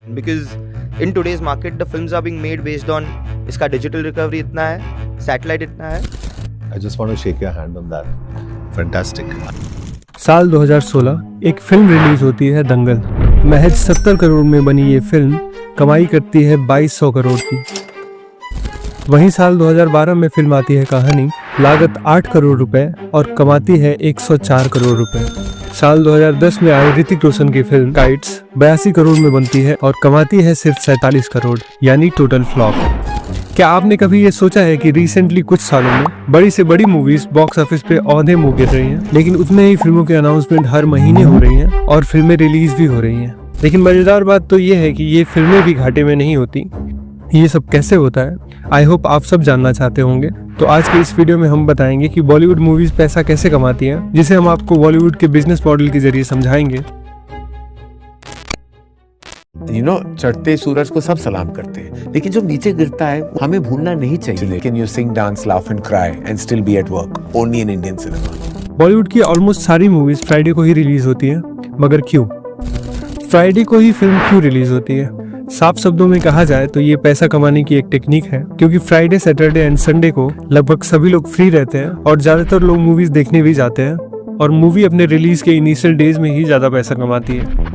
because in today's market the films are being made based on इसका digital recovery इतना है, satellite इतना है. I just want to shake your hand on that. Fantastic. साल 2016 एक film release होती है दंगल। महज 70 करोड़ में बनी ये फिल्म कमाई करती है 2200 करोड़ की। वहीं साल 2012 में फिल्म आती है कहानी, लागत 8 करोड़ रुपए और कमाती है 104 करोड़ रुपए। साल 2010 में आई ऋतिक रोशन की फिल्म काइट्स 82 करोड़ में बनती है और कमाती है सिर्फ 47 करोड़, यानी टोटल फ्लॉप। क्या आपने कभी ये सोचा है कि रिसेंटली कुछ सालों में बड़ी से बड़ी मूवीज बॉक्स ऑफिस पे औंधे मुंह गिर रही हैं, लेकिन उतने ही फिल्मों के अनाउंसमेंट हर महीने हो रही हैं और फिल्में रिलीज भी हो रही हैं। लेकिन मजेदार बात तो ये है कि ये फिल्में भी घाटे में नहीं होती। ये सब कैसे होता है, आई होप आप सब जानना चाहते होंगे। तो आज के इस वीडियो में हम बताएंगे कि बॉलीवुड मूवीज पैसा कैसे कमाती हैं, जिसे हम आपको बॉलीवुड के बिजनेस मॉडल के जरिए समझाएंगे। चढ़ते सूरज को सब सलाम करते हैं, लेकिन जब नीचे गिरता है हमें भूलना नहीं चाहिए। Can you sing, dance, laugh and cry and still be at work? Only in Indian cinema. Bollywood की ऑलमोस्ट सारी मूवीज फ्राइडे को ही रिलीज होती हैं, मगर क्यों? फ्राइडे को ही फिल्म क्यों रिलीज होती है? साफ शब्दों में कहा जाए तो ये पैसा कमाने की एक टेक्निक है, क्योंकि फ्राइडे, सैटरडे एंड संडे को लगभग सभी लोग फ्री रहते हैं और ज्यादातर लोग मूवीज देखने भी जाते हैं, और मूवी अपने रिलीज के इनिशियल डेज में ही ज्यादा पैसा कमाती है।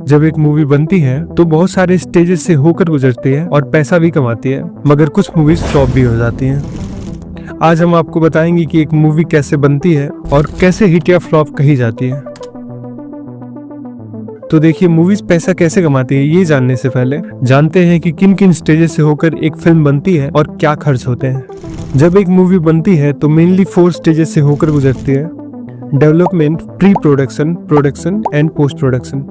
जब एक मूवी बनती है तो बहुत सारे स्टेजेस से होकर गुजरती है और पैसा भी कमाती है, मगर कुछ मूवीज फ्लॉप भी हो जाती हैं। आज हम आपको बताएंगे कि एक मूवी कैसे बनती है और कैसे हिट या फ्लॉप कही जाती है। तो देखिए, मूवीज पैसा कैसे कमाती है ये जानने से पहले जानते हैं कि किन किन स्टेजेस से होकर एक फिल्म बनती है और क्या खर्च होते हैं। जब एक मूवी बनती है तो मेनली 4 स्टेजेस से होकर गुजरती है: development, pre production, production and post production.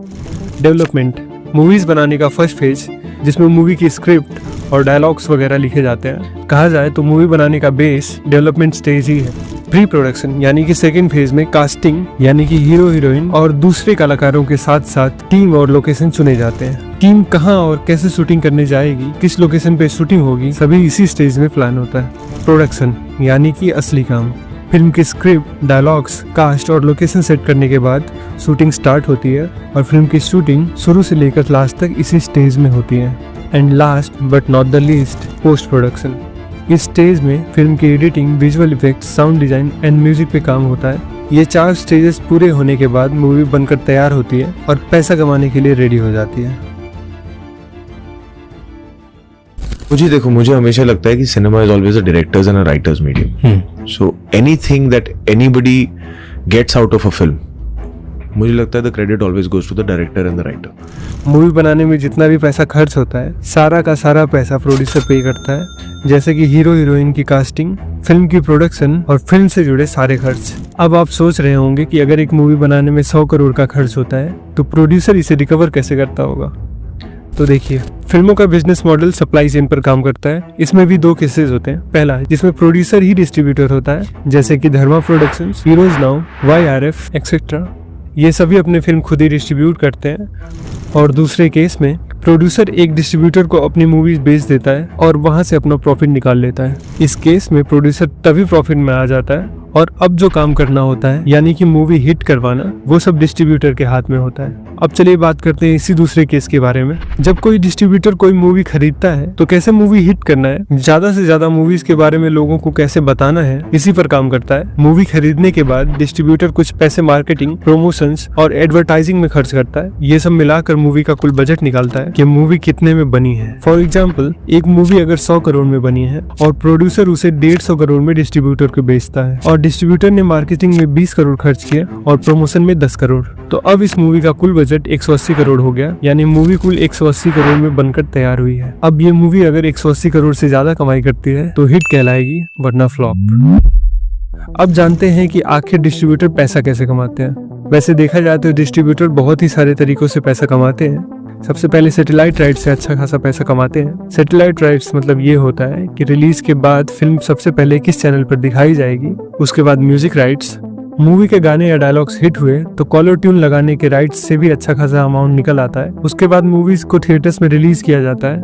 Development movies बनाने का फर्स्ट फेज, जिसमें मूवी की स्क्रिप्ट और डायलॉग्स वगैरह लिखे जाते हैं। कहा जाए तो मूवी बनाने का बेस डेवलपमेंट स्टेज ही है। प्री प्रोडक्शन यानी कि सेकेंड फेज में कास्टिंग यानी कि हीरो हीरोइन और दूसरे कलाकारों के साथ साथ टीम और लोकेशन चुने जाते हैं। टीम कहाँ और कैसे शूटिंग करने जाएगी, किस लोकेशन पे शूटिंग होगी, सभी इसी स्टेज में प्लान होता है। प्रोडक्शन यानी कि असली काम, फिल्म की स्क्रिप्ट, डायलॉग्स, कास्ट और लोकेशन सेट करने के बाद शूटिंग स्टार्ट होती है और फिल्म की शूटिंग शुरू से लेकर लास्ट तक इसी स्टेज में होती है। And last but not the least, post production. इस स्टेज में फिल्म की editing, visual effects, sound design and music पे काम होता है। ये 4 स्टेजेस पूरे होने के बाद मूवी बनकर तैयार होती है और पैसा कमाने के लिए रेडी हो जाती है। मुझे हमेशा लगता है कि cinema is always a director's and a writer's medium. So anything that anybody gets out of a film, मुझे लगता है the credit always goes to the director and the writer. Movie बनाने में जितना भी पैसा खर्च होता है, सारा का सारा पैसा प्रोड्यूसर पे करता है, जैसे कि हीरो हीरोइन की कास्टिंग, फिल्म की प्रोडक्शन और फिल्म से जुड़े सारे खर्च। अब आप सोच रहे होंगे कि अगर एक मूवी बनाने में 100 करोड़ का खर्च होता है तो प्रोड्यूसर इसे रिकवर कैसे करता होगा। तो देखिए, फिल्मों का बिजनेस मॉडल सप्लाई चेन पर काम करता है। इसमें भी 2 केसेस होते हैं। पहला जिसमें प्रोड्यूसर ही डिस्ट्रीब्यूटर होता है, जैसे कि Dharma productions, heroes now, YRF etcetera. ये सभी अपने फिल्म खुद ही डिस्ट्रीब्यूट करते हैं। और दूसरे केस में प्रोड्यूसर एक डिस्ट्रीब्यूटर को अपनी मूवीज बेच देता है और वहां से अपना प्रॉफिट निकाल लेता है। इस केस में प्रोड्यूसर तभी प्रॉफिट में आ जाता है और अब जो काम करना होता है, यानी कि मूवी हिट करवाना, वो सब डिस्ट्रीब्यूटर के हाथ में होता है। अब चलिए बात करते हैं इसी दूसरे केस के बारे में। जब कोई डिस्ट्रीब्यूटर कोई मूवी खरीदता है तो कैसे मूवी हिट करना है, ज्यादा से ज्यादा मूवीज के बारे में लोगों को कैसे बताना है, इसी पर काम करता है। मूवी खरीदने के बाद डिस्ट्रीब्यूटर कुछ पैसे मार्केटिंग, प्रमोशंस और एडवर्टाइजिंग में खर्च करता है। ये सब मिलाकर मूवी का कुल बजट निकालता है कि मूवी कितने में बनी है। फॉर एग्जाम्पल, एक मूवी अगर 100 करोड़ में बनी है और प्रोड्यूसर उसे 150 करोड़ में डिस्ट्रीब्यूटर को बेचता है और डिस्ट्रीब्यूटर ने मार्केटिंग में 20 करोड़ खर्च किया और प्रमोशन में 10 करोड़, तो अब इस मूवी का कुल बजट 180 करोड़ हो गया, यानी मूवी कुल 180 करोड़ में बनकर तैयार हुई है। अब ये मूवी अगर 180 करोड़ से ज्यादा कमाई करती है तो हिट कहलाएगी, वरना फ्लॉप। अब जानते हैं कि आखिर डिस्ट्रीब्यूटर पैसा कैसे कमाते हैं। वैसे देखा जाए तो डिस्ट्रीब्यूटर बहुत ही सारे तरीकों से पैसा कमाते हैं। सबसे पहले सैटेलाइट राइट्स से अच्छा खासा पैसा कमाते हैं। सैटेलाइट राइट्स मतलब ये होता है कि रिलीज के बाद फिल्म सबसे पहले किस चैनल पर दिखाई जाएगी। उसके बाद म्यूजिक राइट्स, मूवी के गाने या डायलॉग्स हिट हुए तो कॉलर ट्यून लगाने के राइट्स से भी अच्छा खासा अमाउंट निकल आता है। उसके बाद मूवीज को थिएटर्स में रिलीज किया जाता है।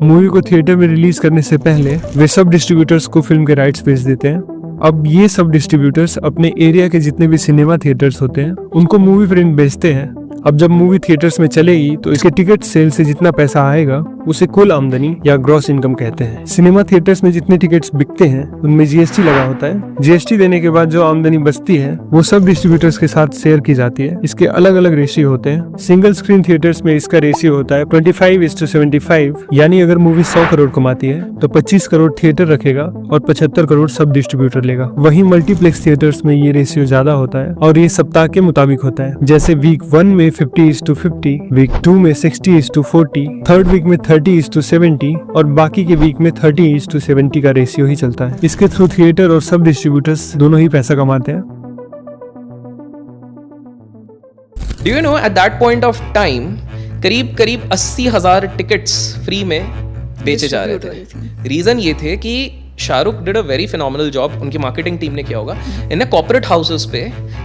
मूवी को थिएटर में रिलीज करने से पहले वे सब डिस्ट्रीब्यूटर्स को फिल्म के राइट्स बेच देते हैं। अब ये सब डिस्ट्रीब्यूटर्स अपने एरिया के जितने भी सिनेमा थिएटर्स होते हैं उनको मूवी प्रिंट बेचते हैं। अब जब मूवी थिएटर्स में चलेगी तो इसके टिकट सेल से जितना पैसा आएगा उसे कुल आमदनी या ग्रॉस इनकम कहते हैं। सिनेमा थिएटर्स में जितने टिकट्स बिकते हैं उनमें जीएसटी लगा होता है। जीएसटी देने के बाद जो आमदनी बचती है वो सब डिस्ट्रीब्यूटर्स के साथ शेयर की जाती है। इसके अलग अलग रेशियो होते हैं। सिंगल स्क्रीन थिएटर्स में इसका रेशियो होता है 25:75, यानी अगर मूवी 100 करोड़ कमाती है तो 25 करोड़ थिएटर रखेगा और 75 करोड़ सब डिस्ट्रीब्यूटर लेगा। वहीं मल्टीप्लेक्स थिएटर्स में ये रेशियो ज्यादा होता है और ये सप्ताह के मुताबिक होता है। जैसे वीक 1 में 50:50, वीक 2 में 60:40, थर्ड वीक में 30:70 और बाकी के वीक में 30:70 का रेशियो ही चलता है। इसके थ्रू थिएटर और सब डिस्ट्रीब्यूटर्स दोनों ही पैसा कमाते हैं। Do you know at that point of time करीब 80,000 टिकट्स फ्री में बेचे जा रहे थे। रीजन ये थे कि Shahrukh did a very phenomenal job, उनकी मार्केटिंग टीम ने किया होगा, इन्हें कॉर्पोरेट हाउसेस पे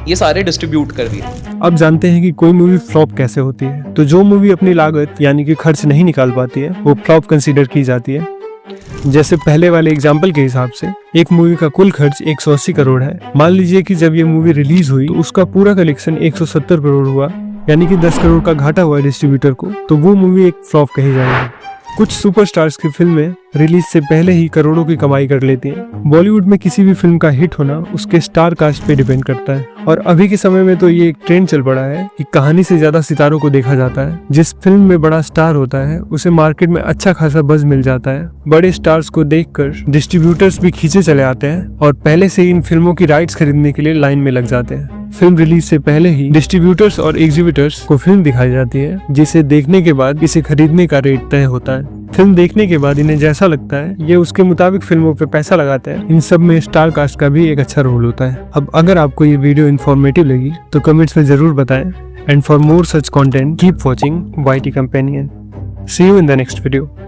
ये सारे डिस्ट्रीब्यूट कर दिए। अब जानते हैं कि कोई मूवी फ्लॉप कैसे होती है। तो जो मूवी अपनी लागत यानी कि खर्च नहीं निकाल पाती है वो फ्लॉप कंसीडर की जाती है। जैसे पहले वाले एग्जाम्पल के हिसाब से एक मूवी का कुल खर्च 180 करोड़ है। मान लीजिए कि जब ये मूवी रिलीज हुई तो उसका पूरा कलेक्शन 170 करोड़ हुआ, यानी कि 10 करोड़ का घाटा हुआ डिस्ट्रीब्यूटर को, तो वो मूवी एक फ्लॉप कही जाएगी। कुछ सुपरस्टार्स की फिल्में रिलीज से पहले ही करोड़ों की कमाई कर लेती हैं। बॉलीवुड में किसी भी फिल्म का हिट होना उसके स्टार कास्ट पे डिपेंड करता है और अभी के समय में तो ये एक ट्रेंड चल पड़ा है कि कहानी से ज्यादा सितारों को देखा जाता है। जिस फिल्म में बड़ा स्टार होता है उसे मार्केट में अच्छा खासा बज़ मिल जाता है। बड़े स्टार्स को देखकर डिस्ट्रीब्यूटर्स भी खींचे चले आते हैं और पहले से ही इन फिल्मों की राइट्स खरीदने के लिए लाइन में लग जाते हैं। फिल्म रिलीज से पहले ही डिस्ट्रीब्यूटर्स और एग्जीबिटर्स को फिल्म दिखाई जाती है, जिसे देखने के बाद इसे खरीदने का रेट तय होता है। फिल्म देखने के बाद इन्हें जैसा लगता है ये उसके मुताबिक फिल्मों पे पैसा लगाते हैं। इन सब में स्टार कास्ट का भी एक अच्छा रोल होता है। अब अगर आपको ये वीडियो इन्फॉर्मेटिव लगी तो कमेंट्स में जरूर बताएं। And for more such content keep watching YT Companion। See you in the next video.